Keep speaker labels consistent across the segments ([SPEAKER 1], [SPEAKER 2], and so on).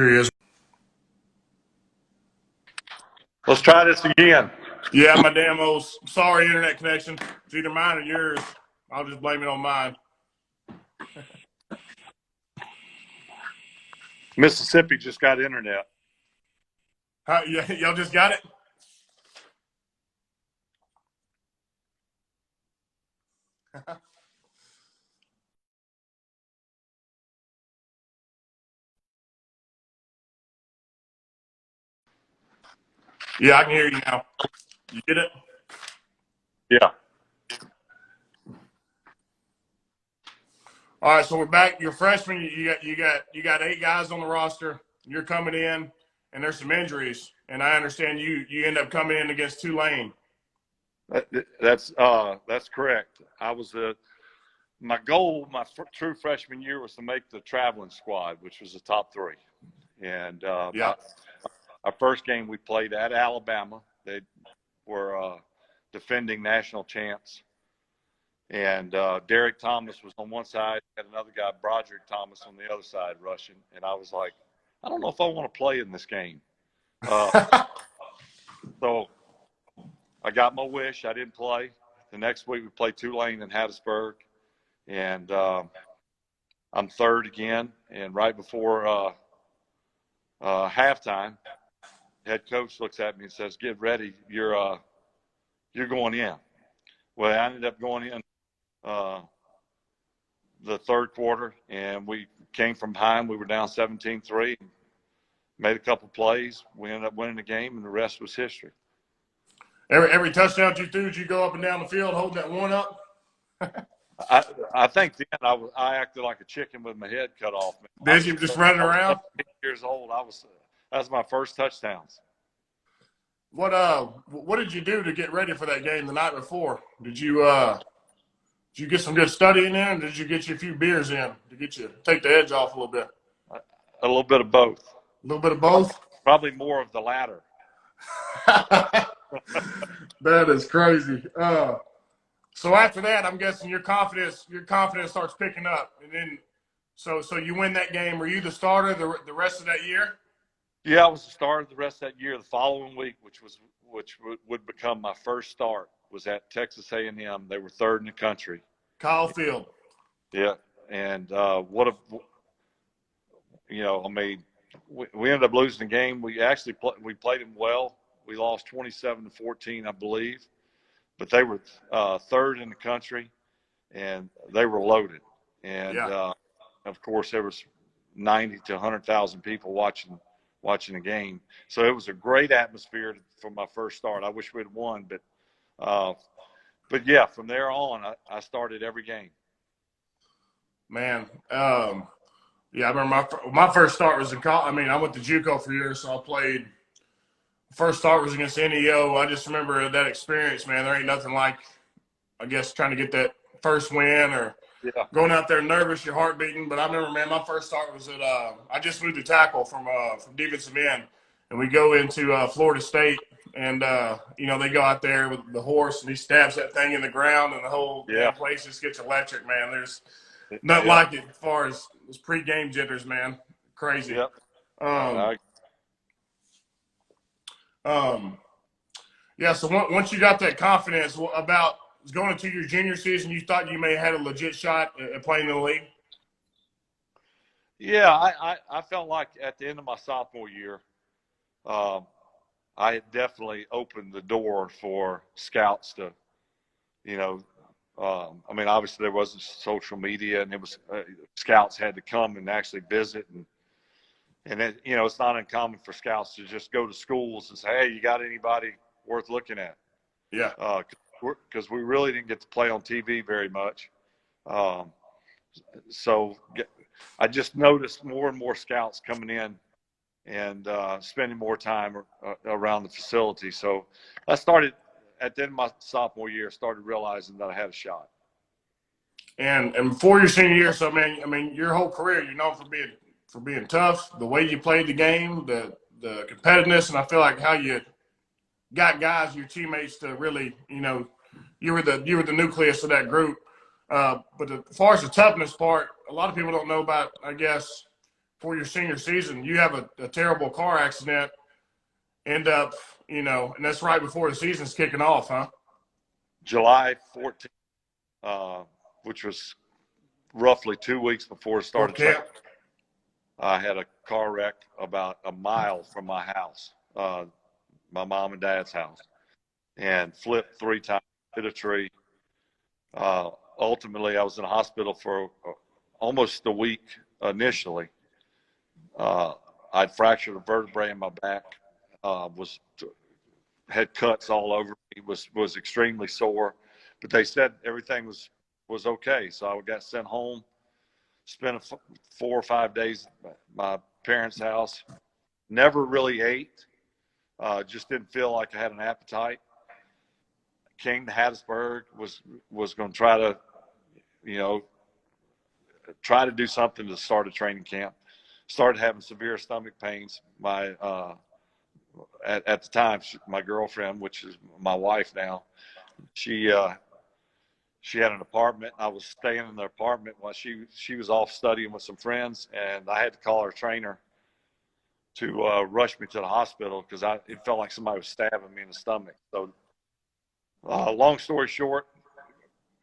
[SPEAKER 1] Here he is.
[SPEAKER 2] Let's try this again.
[SPEAKER 1] Yeah, my damn old sorry internet connection. It's either mine or yours. I'll just blame it on mine.
[SPEAKER 2] Mississippi just got internet.
[SPEAKER 1] Y'all just got it? Yeah, I can hear you now. You get it?
[SPEAKER 2] Yeah.
[SPEAKER 1] All right, so we're back. You're freshman. You got 8 guys on the roster. You're coming in, and there's some injuries. And I understand you end up coming in against Tulane.
[SPEAKER 2] That's correct. My goal, my true freshman year, was to make the traveling squad, which was the top 3. And
[SPEAKER 1] Yeah.
[SPEAKER 2] Our first game we played at Alabama. They were defending national champs. And Derrick Thomas was on one side, had another guy, Broderick Thomas, on the other side rushing. And I was like, I don't know if I want to play in this game. So I got my wish. I didn't play. The next week we played Tulane and Hattiesburg. And I'm third again. And right before halftime, head coach looks at me and says, "Get ready. You're going in." Well, I ended up going in the third quarter, and we came from behind. We were down 17-3, made a couple plays. We ended up winning the game, and the rest was history.
[SPEAKER 1] Every touchdown you threw, did you go up and down the field holding that one up?
[SPEAKER 2] I think then I acted like a chicken with my head cut off.
[SPEAKER 1] Did you just running around?
[SPEAKER 2] 8 years old. That was my first touchdowns.
[SPEAKER 1] What did you do to get ready for that game the night before? Did you get some good studying in? Did you get you a few beers in to take the edge off a little bit?
[SPEAKER 2] A little bit of both.
[SPEAKER 1] A little bit of both?
[SPEAKER 2] Probably more of the latter.
[SPEAKER 1] That is crazy. So after that, I'm guessing your confidence starts picking up, and then so you win that game. Were you the starter the rest of that year?
[SPEAKER 2] Yeah, I was the starter the rest of that year. The following week, which would become my first start, was at Texas A&M. They were third in the country.
[SPEAKER 1] Caulfield.
[SPEAKER 2] Yeah, and we ended up losing the game. We actually we played them well. We lost 27-14, I believe, but they were third in the country, and they were loaded. And of course, there was 90 to 100,000 people watching the game. So it was a great atmosphere for my first start. I wish we'd won, but yeah, from there on, I started every game.
[SPEAKER 1] Man, yeah, I remember my first start was in college. I mean, I went to JUCO for years, so I played. First start was against NEO. I just remember that experience, man. There ain't nothing like, I guess, trying to get that first win or going out there nervous, your heart beating. But I remember, man, my first start was at I just moved to tackle from defensive end, and we go into Florida State, and they go out there with the horse, and he stabs that thing in the ground, and the whole place just gets electric, man. There's nothing like it as far as pre-game jitters, man. Crazy.
[SPEAKER 2] Yep.
[SPEAKER 1] Yeah, so once you got that confidence about going into your junior season, you thought you may have had a legit shot at playing in the league?
[SPEAKER 2] Yeah, I felt like at the end of my sophomore year, I had definitely opened the door for scouts to, obviously there wasn't social media, and it was scouts had to come and actually visit, and it, it's not uncommon for scouts to just go to schools and say, "Hey, you got anybody worth looking at?"
[SPEAKER 1] Yeah.
[SPEAKER 2] Because we really didn't get to play on TV very much. So I just noticed more and more scouts coming in and spending more time around the facility. So I started at the end of my sophomore year, started realizing that I had a shot.
[SPEAKER 1] And before your senior year, so man, your whole career, you're known for being tough, the way you played the game, the competitiveness, and I feel like how you got guys, your teammates, to really, you were the nucleus of that group. But as far as the toughness part, a lot of people don't know about, I guess, for your senior season, you have a terrible car accident, end up, and that's right before the season's kicking off, huh?
[SPEAKER 2] July 14th, which was roughly 2 weeks before it started training. I had a car wreck about a mile from my house, my mom and dad's house, and flipped 3 times, hit a tree. Ultimately, I was in the hospital for almost a week initially. I'd fractured a vertebrae in my back, had cuts all over me, was extremely sore, but they said everything was okay. So I got sent home, spent 4 or 5 days at my parents' house, never really ate, just didn't feel like I had an appetite. Came to Hattiesburg, was going to try to, try to do something to start a training camp. Started having severe stomach pains. At the time, my girlfriend, which is my wife now, she had an apartment. I was staying in the apartment while she was off studying with some friends, and I had to call her trainer to rush me to the hospital because it felt like somebody was stabbing me in the stomach. So, long story short,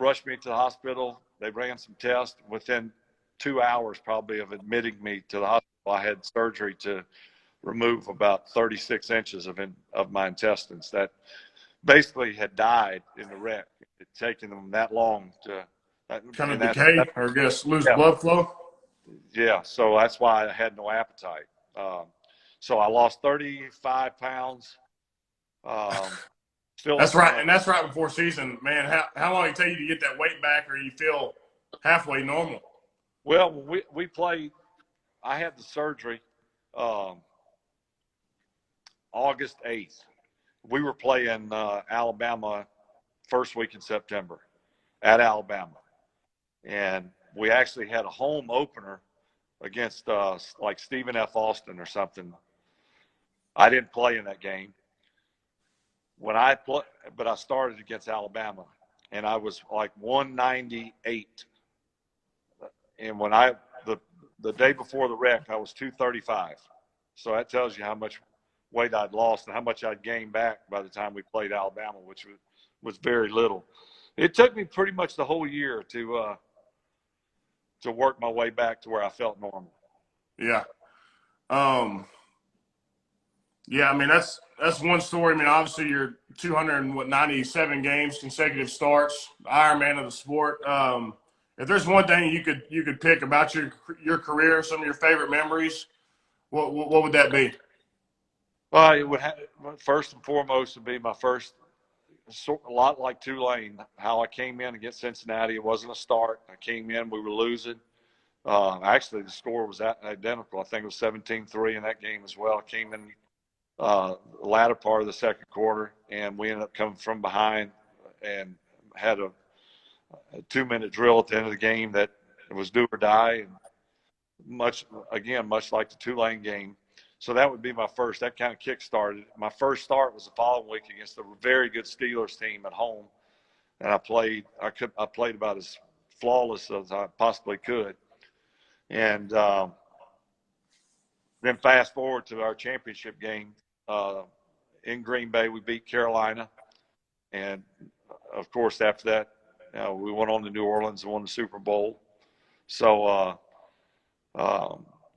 [SPEAKER 2] rushed me to the hospital. They ran some tests. Within 2 hours, probably, of admitting me to the hospital, I had surgery to remove about 36 inches of my intestines that basically had died in the wreck. It had taken them that long to
[SPEAKER 1] kind of decay, or I guess lose blood flow.
[SPEAKER 2] Yeah, so that's why I had no appetite. So I lost 35 pounds.
[SPEAKER 1] That's right, and that's right before season, man. How long did it take you to get that weight back, or you feel halfway normal?
[SPEAKER 2] Well, we played. I had the surgery August 8th. We were playing Alabama first week in September at Alabama, and we actually had a home opener against like Stephen F. Austin or something. I didn't play in that game. But I started against Alabama, and I was like 198. And when the day before the wreck, I was 235. So that tells you how much weight I'd lost and how much I'd gained back by the time we played Alabama, which was very little. It took me pretty much the whole year to work my way back to where I felt normal.
[SPEAKER 1] Yeah. Yeah, I mean, that's one story. I mean, obviously you're 297 games, consecutive starts, Iron Man of the sport. If there's one thing you could pick about your career, some of your favorite memories, what would that be?
[SPEAKER 2] Well, it would first and foremost would be my first, a lot like Tulane, how I came in against Cincinnati. It wasn't a start. I came in, we were losing. Actually, the score was identical. I think it was 17-3 in that game as well. I came in the latter part of the second quarter, and we ended up coming from behind and had a 2-minute drill at the end of the game that was do or die, and much like the Tulane game. So that would be my first. That kind of kick-started. My first start was the following week against a very good Steelers team at home, and I played about as flawless as I possibly could. And then fast forward to our championship game in Green Bay, we beat Carolina, and of course after that, we went on to New Orleans and won the Super Bowl. So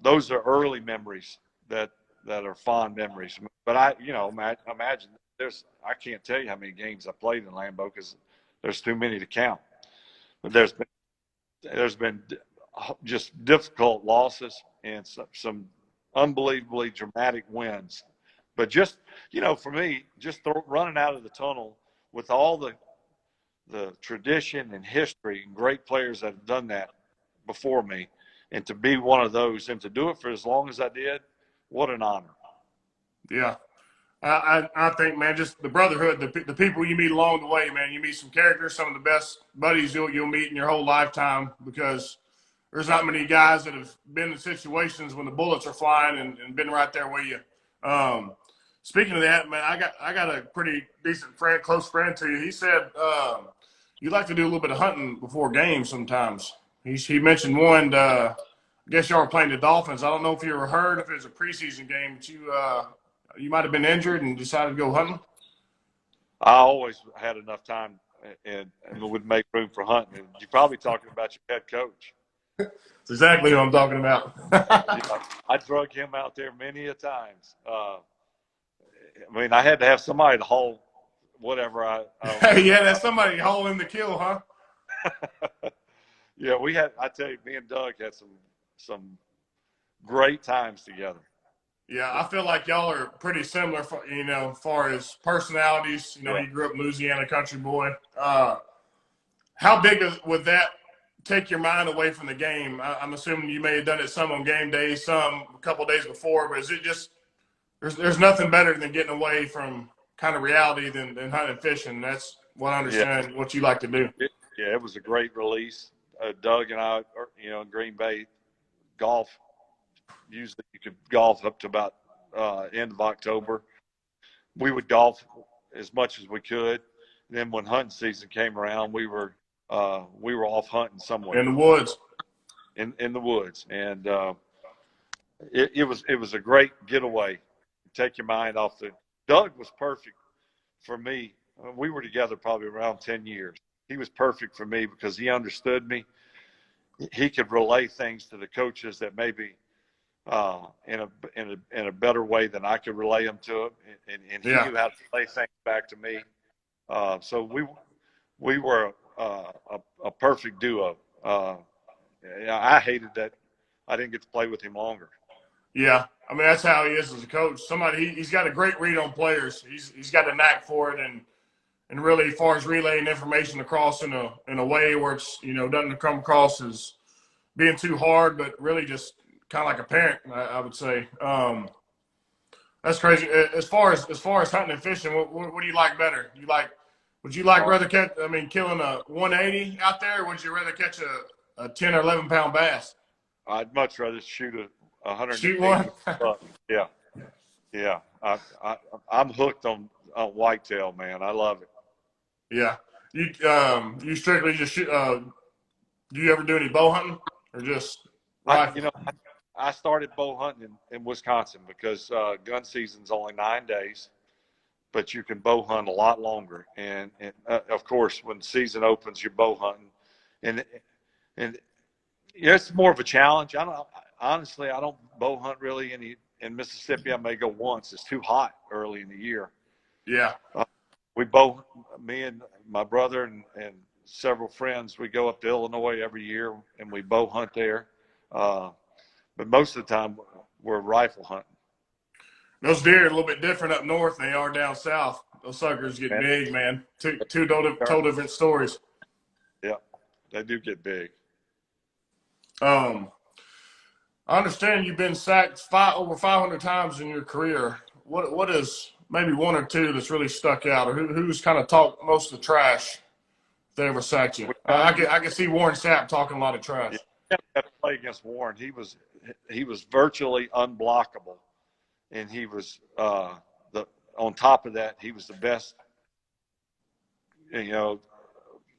[SPEAKER 2] those are early memories that are fond memories. But I imagine I can't tell you how many games I played in Lambeau because there's too many to count. But there's been just difficult losses and some unbelievably dramatic wins. But just, for me, just running out of the tunnel with all the tradition and history and great players that have done that before me, and to be one of those and to do it for as long as I did, what an honor.
[SPEAKER 1] Yeah. I think, man, just the brotherhood, the people you meet along the way, man. You meet some characters, some of the best buddies you'll meet in your whole lifetime, because there's not many guys that have been in situations when the bullets are flying and been right there with you. Speaking of that, man, I got a pretty decent friend, close friend to you. He said you like to do a little bit of hunting before games sometimes. He mentioned one guess y'all were playing the Dolphins. I don't know if you ever heard if it was a preseason game, but you might have been injured and decided to go hunting.
[SPEAKER 2] I always had enough time and would make room for hunting. And you're probably talking about your head coach.
[SPEAKER 1] That's exactly what I'm talking about.
[SPEAKER 2] I drug him out there many a times. I mean, I had to have somebody to haul whatever I
[SPEAKER 1] yeah, that's somebody hauling the kill, huh?
[SPEAKER 2] Yeah, I tell you, me and Doug had some great times together.
[SPEAKER 1] Yeah, I feel like y'all are pretty similar, as far as personalities.
[SPEAKER 2] Yeah.
[SPEAKER 1] You grew up in Louisiana, country boy. How big would that take your mind away from the game? I'm assuming you may have done it some on game days, some a couple days before, but is it just there's nothing better than getting away from kind of reality than hunting and fishing? That's what I understand what you like to do.
[SPEAKER 2] It was a great release. Doug and I, in Green Bay, golf. Usually you could golf up to about end of October. We would golf as much as we could. And then when hunting season came around, we were off hunting somewhere
[SPEAKER 1] in the woods.
[SPEAKER 2] In the woods, and it was a great getaway. Take your mind off the. Doug was perfect for me. We were together probably around 10 years. He was perfect for me because he understood me. He could relay things to the coaches that maybe in a better way than I could relay them to him, and he knew how to relay things back to me. So we were a perfect duo. I hated that I didn't get to play with him longer.
[SPEAKER 1] Yeah, I mean that's how he is as a coach. He's got a great read on players. He's got a knack for it, and really as far as relaying information across in a way where it's doesn't come across as being too hard, but really just kind of like a parent, I would say. That's crazy. As far as hunting and fishing, what do you like better? Would you rather killing a 180 out there, or would you rather catch a 10 or 11 pound bass?
[SPEAKER 2] I'd much rather shoot a 180.
[SPEAKER 1] Shoot one.
[SPEAKER 2] Yeah. I'm hooked on whitetail, man. I love it.
[SPEAKER 1] Yeah. You strictly just shoot. Do you ever do any bow hunting or just rifle?
[SPEAKER 2] I started bow hunting in Wisconsin because gun season's only 9 days, but you can bow hunt a lot longer. And of course, when the season opens, you're bow hunting, and it's more of a challenge. Honestly, I don't bow hunt really in Mississippi. I may go once. It's too hot early in the year.
[SPEAKER 1] Yeah.
[SPEAKER 2] Me and my brother and several friends, we go up to Illinois every year and we bow hunt there. But most of the time we're rifle hunting.
[SPEAKER 1] Those deer are a little bit different up north than they are down south. Those suckers get big, man. Two total different stories.
[SPEAKER 2] Yeah, they do get big.
[SPEAKER 1] I understand you've been sacked over 500 times in your career. What is maybe one or two that's really stuck out, or who's kind of talked most of the trash if they ever sacked you? I can see Warren Sapp talking a lot of trash.
[SPEAKER 2] Yeah, I had to play against Warren. He was virtually unblockable, and he was on top of that, he was the best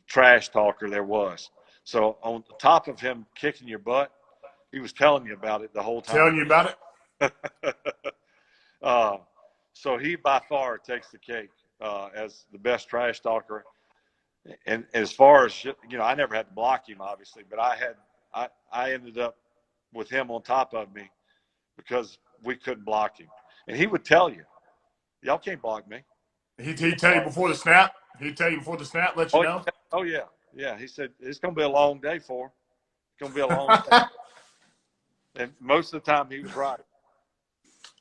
[SPEAKER 2] trash talker there was. So on top of him kicking your butt, he was telling you about it the whole time.
[SPEAKER 1] Telling you about
[SPEAKER 2] it? So he by far takes the cake as the best trash talker. And as far as, I never had to block him, obviously, but I ended up with him on top of me because we couldn't block him. And he would tell you, y'all can't block me.
[SPEAKER 1] He'd tell you before the snap? He'd tell you before the snap, let you know?
[SPEAKER 2] Oh, yeah. Yeah, he said, it's going to be a long day for him. It's going to be a long day. And most of the time, he was right.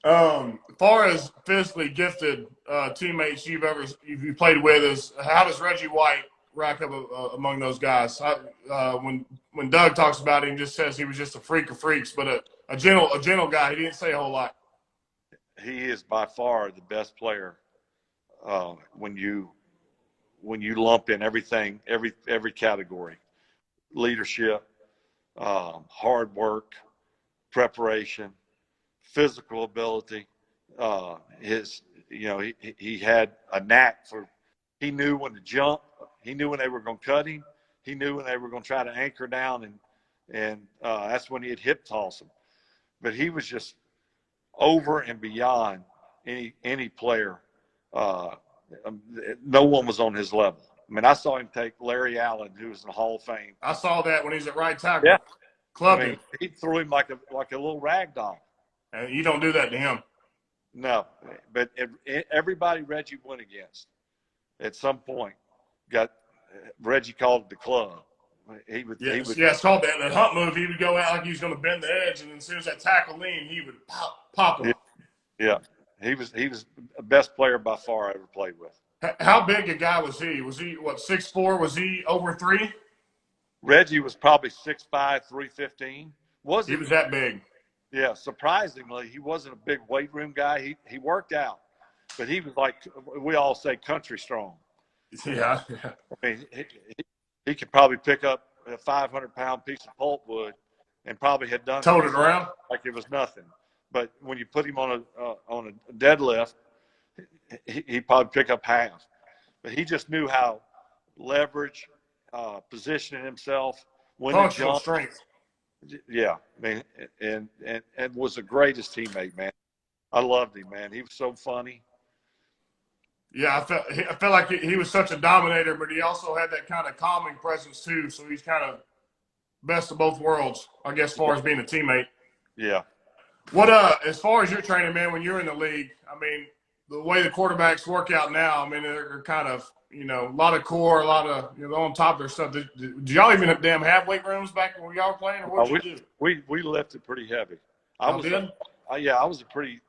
[SPEAKER 1] As far as physically gifted teammates you've played with, how does Reggie White rack up among those guys? When Doug talks about him, just says he was just a freak of freaks, but a gentle guy. He didn't say a whole lot.
[SPEAKER 2] He is by far the best player when you lump in everything, every category: leadership, hard work, preparation, physical ability. He had a knack for. He knew when to jump. He knew when they were going to cut him. He knew when they were going to try to anchor down and that's when he'd hip toss him. But he was just over and beyond any player. No one was on his level. I mean, I saw him take Larry Allen, who was in the Hall of Fame.
[SPEAKER 1] I saw that when he's at right tackle.
[SPEAKER 2] Yeah,
[SPEAKER 1] Clubbed
[SPEAKER 2] I mean,
[SPEAKER 1] him.
[SPEAKER 2] he threw him like a little rag doll.
[SPEAKER 1] And you don't do that to him.
[SPEAKER 2] No, but everybody Reggie went against at some point got Reggie called it the club. He would,
[SPEAKER 1] it's called that hunt move. He would go out like he was going to bend the edge, and then as soon as that tackle leaned, he would pop him.
[SPEAKER 2] Yeah, he was the best player by far I ever played with.
[SPEAKER 1] How big a guy was he? Was he, 6'4"? Was he over 3?
[SPEAKER 2] Reggie was probably 6'5", 315.
[SPEAKER 1] He was that big.
[SPEAKER 2] Yeah, surprisingly, he wasn't a big weight room guy. He worked out, but he was like we all say, country strong.
[SPEAKER 1] Yeah.
[SPEAKER 2] I mean, he could probably pick up a 500-pound piece of pulpwood and probably had done
[SPEAKER 1] towed it around
[SPEAKER 2] like it was nothing. But when you put him on a deadlift, he'd probably pick up half. But he just knew how leverage, positioning himself, when to jump.
[SPEAKER 1] Strength.
[SPEAKER 2] Yeah, man, and was the greatest teammate, man. I loved him, man. He was so funny.
[SPEAKER 1] Yeah, I felt like he was such a dominator, but he also had that kind of calming presence too. So he's kind of best of both worlds, I guess, as far as being a teammate.
[SPEAKER 2] Yeah.
[SPEAKER 1] What as far as your training, man, when you're in the league, I mean, the way the quarterbacks work out now, I mean, they're kind of, a lot of core, a lot of, on top of their stuff. Did y'all even damn have weight rooms back when y'all were playing, or what did you do?
[SPEAKER 2] We lifted pretty heavy. I was a pretty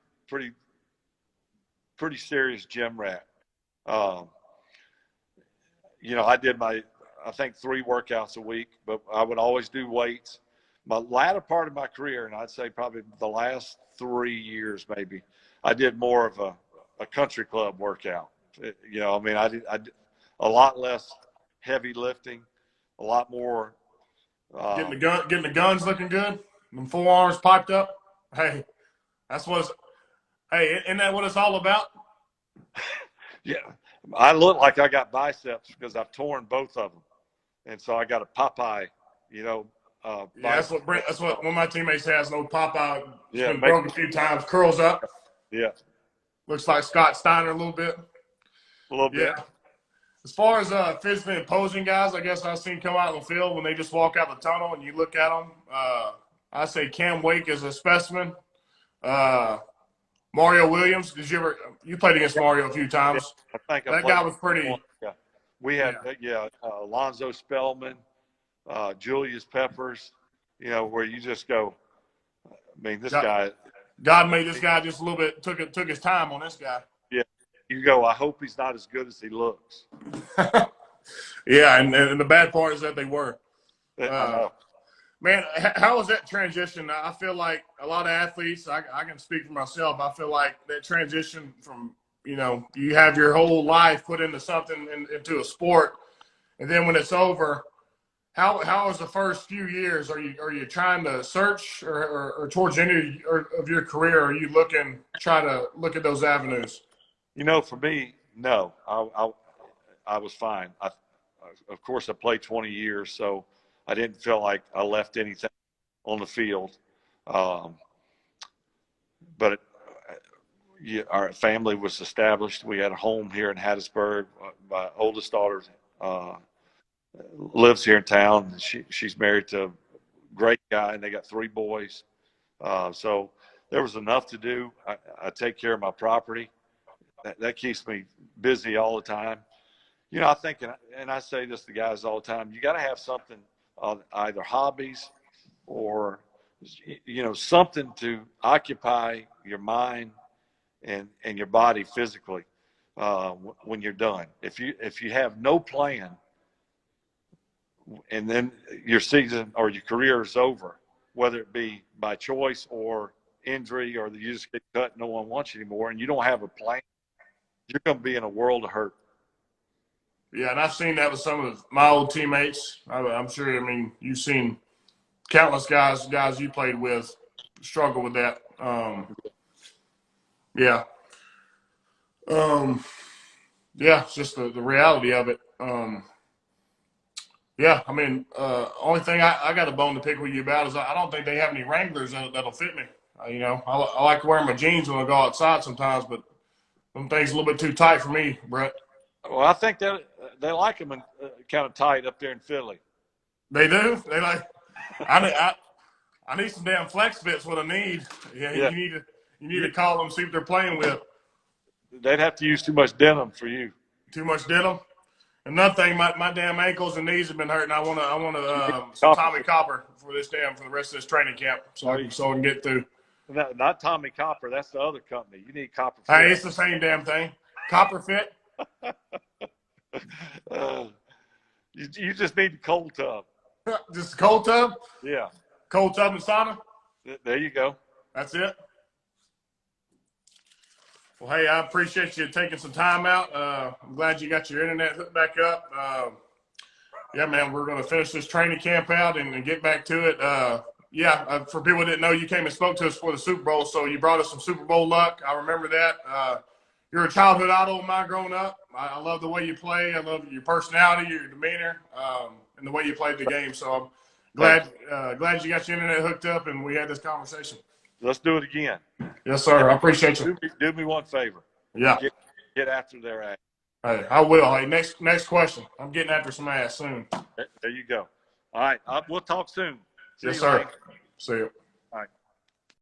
[SPEAKER 2] serious gym rat. I did I think 3 workouts a week, but I would always do weights. My latter part of my career, and I'd say probably the last 3 years maybe, I did more of a country club workout. I did a lot less heavy lifting, a lot more.
[SPEAKER 1] Getting the guns looking good, them forearms piped up. Hey, isn't that what it's all about?
[SPEAKER 2] Yeah, I look like I got biceps because I've torn both of them, and so I got a Popeye.
[SPEAKER 1] That's what one of my teammates has. No Popeye. It's been broken a few times. Curls up.
[SPEAKER 2] Yeah.
[SPEAKER 1] Looks like Scott Steiner a little bit.
[SPEAKER 2] A little bit.
[SPEAKER 1] Yeah. As far as physically opposing guys, I guess I've seen come out in the field when they just walk out the tunnel and you look at them. I say Cam Wake is a specimen. Mario Williams, you played against Mario a few times.
[SPEAKER 2] Yeah, I think
[SPEAKER 1] that guy was pretty.
[SPEAKER 2] Yeah. We had, Alonzo Spellman, Julius Peppers, where you just go, I mean, this guy.
[SPEAKER 1] God made this guy just a little bit, took his time on this guy.
[SPEAKER 2] Yeah. You go, I hope he's not as good as he looks.
[SPEAKER 1] Yeah, and the bad part is that they were.
[SPEAKER 2] I know.
[SPEAKER 1] Man, how was that transition? I feel like a lot of athletes, I can speak for myself, I feel like that transition from, you have your whole life put into something, into a sport, and then when it's over, how is the first few years? Are you trying to search or towards the end of your career, are you try to look at those avenues?
[SPEAKER 2] For me, no. I was fine. Of course, I played 20 years, so I didn't feel like I left anything on the field. But our family was established. We had a home here in Hattiesburg. My oldest daughter lives here in town. She's married to a great guy, and they got 3 boys. So there was enough to do. I take care of my property. That keeps me busy all the time. I think, and I say this to guys all the time, you got to have something, either hobbies or, something to occupy your mind and your body physically when you're done. If you have no plan and then your season or your career is over, whether it be by choice or injury or you just get cut, no one wants you anymore, and you don't have a plan, you're going to be in a world of hurt.
[SPEAKER 1] Yeah, and I've seen that with some of my old teammates. I'm sure, you've seen countless guys you played with struggle with that. Yeah. Yeah, it's just the reality of it. Yeah, I mean, only thing I got a bone to pick with you about is I don't think they have any Wranglers that'll fit me. You know, I like wearing my jeans when I go outside sometimes, but them things a little bit too tight for me, Brett.
[SPEAKER 2] Well, I think they like them kind of tight up there in Philly.
[SPEAKER 1] They do. They like. I need some damn flex fits. What I need. Yeah,
[SPEAKER 2] Yeah.
[SPEAKER 1] You need to call them, see what they're playing with.
[SPEAKER 2] They'd have to use too much denim for you.
[SPEAKER 1] Too much denim. Another thing, my damn ankles and knees have been hurting. I want some Tommy Copper for the rest of this training camp, so I can get through.
[SPEAKER 2] No, not Tommy Copper. That's the other company. You need Copper Fit.
[SPEAKER 1] Hey, it's the same damn thing. Copper Fit.
[SPEAKER 2] You just need the cold tub.
[SPEAKER 1] Just a cold tub.
[SPEAKER 2] Yeah.
[SPEAKER 1] Cold tub and sauna.
[SPEAKER 2] There you go.
[SPEAKER 1] That's it. Well, hey, I appreciate you taking some time out. I'm glad you got your internet hooked back up. Yeah, man, we're going to finish this training camp out and get back to it. For people who didn't know, you came and spoke to us for the Super Bowl, so you brought us some Super Bowl luck. I remember that. You're a childhood idol of mine growing up. I love the way you play. I love your personality, your demeanor, and the way you played the game. So I'm glad you got your internet hooked up and we had this conversation.
[SPEAKER 2] Let's do it again.
[SPEAKER 1] Yes, sir. I appreciate you.
[SPEAKER 2] Do me one favor.
[SPEAKER 1] Yeah.
[SPEAKER 2] Get after their ass.
[SPEAKER 1] Hey, I will. Hey, next question. I'm getting after some ass soon.
[SPEAKER 2] There you go. All right. We'll talk soon.
[SPEAKER 1] Yes, sir. See you.